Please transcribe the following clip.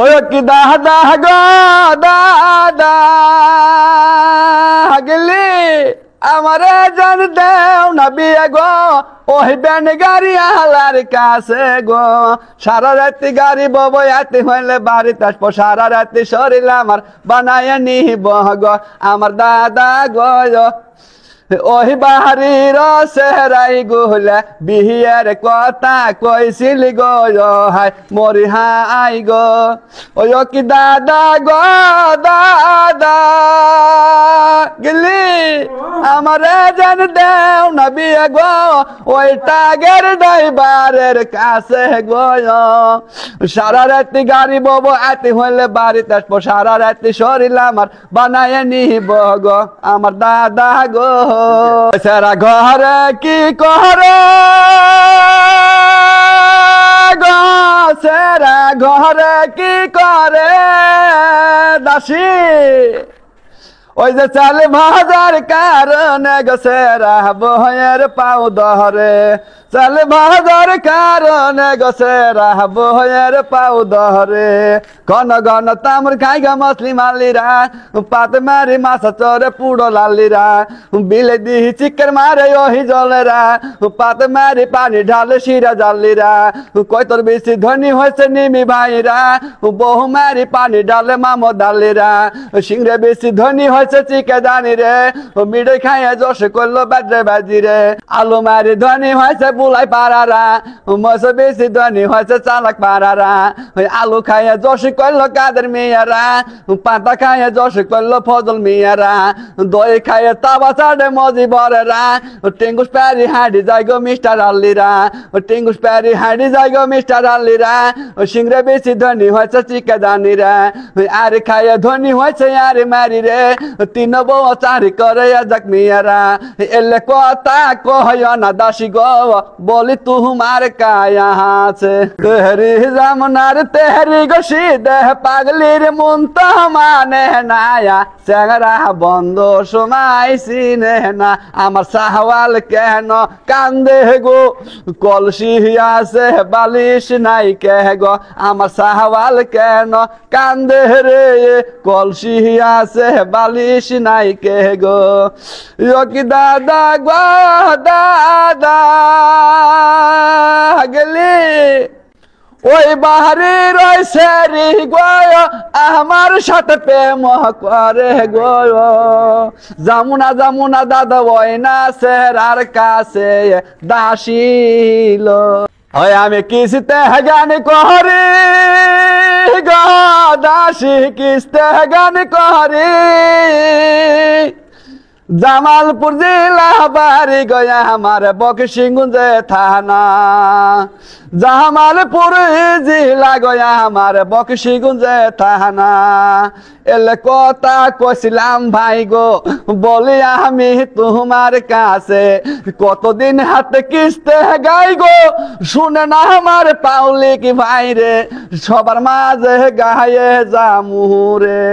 ওই কি দাদা গো দাদা গেলি আমারে জান দেও না বিয়ে গো ওই ব্যান গাড়ি আলার কাছে গো সারা রাতি গাড়ি ববয়াতে হইলে বাড়িতে আসবো সারা রাতি শরীর আমার বানায় নিব গো আমার দাদা গো ওই বাহারির সেহরাই গুলে বিহিয়ার কথা কইছিল গো হাই মরি হাই গো ওই কি দাদা গো দাদা গেলি আমারে জান দেও না বিয়ে গো ওই টাগের ড্রাইভারের কাছে গো সারা রাতি গাড়ি ববো আতে হইলে বাড়িতে আসবো সারা রাতি শরীর আমার বানায় নিব গো আমার দাদা গো সারা ঘরে কি করে গো সারা ঘরে কি করে দাসী ওই যে চাল ভাজার কারণে গো সেরা বহের পাও দহরে চাল ভাজার কারণে গো সেরা বহের পাও দহরে ঘন ঘন তামর খাই গা মছলি মালিরা পাত মারি মাছা চরে পুড়ো লালিরা বিলে দিহি চিকের মারে ওহি জলেরা পাত মারি পানি ঢালে শিরা জালিরা কই তোর বেশি ধনী হয়েছে নিমি ভাইরা বহু মারি পানি ঢালে মামো ডালিরা সিংরে বেশি ধনী হয়েছে চিকে জানি রে মিডে খাইয়া জোশ করলো বাজে বাজি রে আলু মারি ধনী হয়েছে বুলাই পারারা মশ বেশি ধনী হয়েছে চালাক পারারা ওই আলু খাইয়া জোশ করলো কাদের মেয়ারা পাতা খাইয়া জোশ করলো ফজল মেয়ারা দই খাইয়া তাবা চাড়ে মজি বরেরা টেঙ্গুস প্যারি হাঁড়ি যাই গো মিস্টার আল্লিরা টেঙ্গুস প্যারি হাঁড়ি যাই গো মিস্টার আল্লিরা সিংরে বেশি ধনী হয়েছে চিকে জানি রে আরে খাইয়া ধনী হয়েছে আরে মারি রে তিন বউ চারি করে যাক মিয়ারা এলে কথা কয় না দাসী গো বলি তুমার কায়া আছে তেহরি জামনার তেহরি গসি দেহ পাগলির মন তো মানে নায়া চেহারা বন্ধ সময় চিনে না আমার সাহওয়াল কেন কান্দে গো কলসি আছে বালিশ নাই কে গো আমার সাহওয়াল কেন কান্দে রে কলসি আছে বালিশ নাই কে গো কি দাদা গো দাদা গেলি ওই বাহারি রয়েছে রে গো আমার সাথে প্রেম করে গো জামুনা জামুনা দাদা ওই না সেরার কাছে দাসিল ওই আমি কিস্তে গান করি গো দাসী কিস্তে গান করি জামালপুর জেলা বাড়ি গয়া আমার বক্সিগঞ্জে থানা জামালপুর জেলা গয়া আমার বক্সিগঞ্জে থানা এলে কথা কইছিলাম ভাই গো বলি আমি তোমার কাছে কতদিন হাতে কিস্তে গাই গো শুনে না আমার পাউলি কি ভাই রে সবার মাঝে গায়ে জামুরে।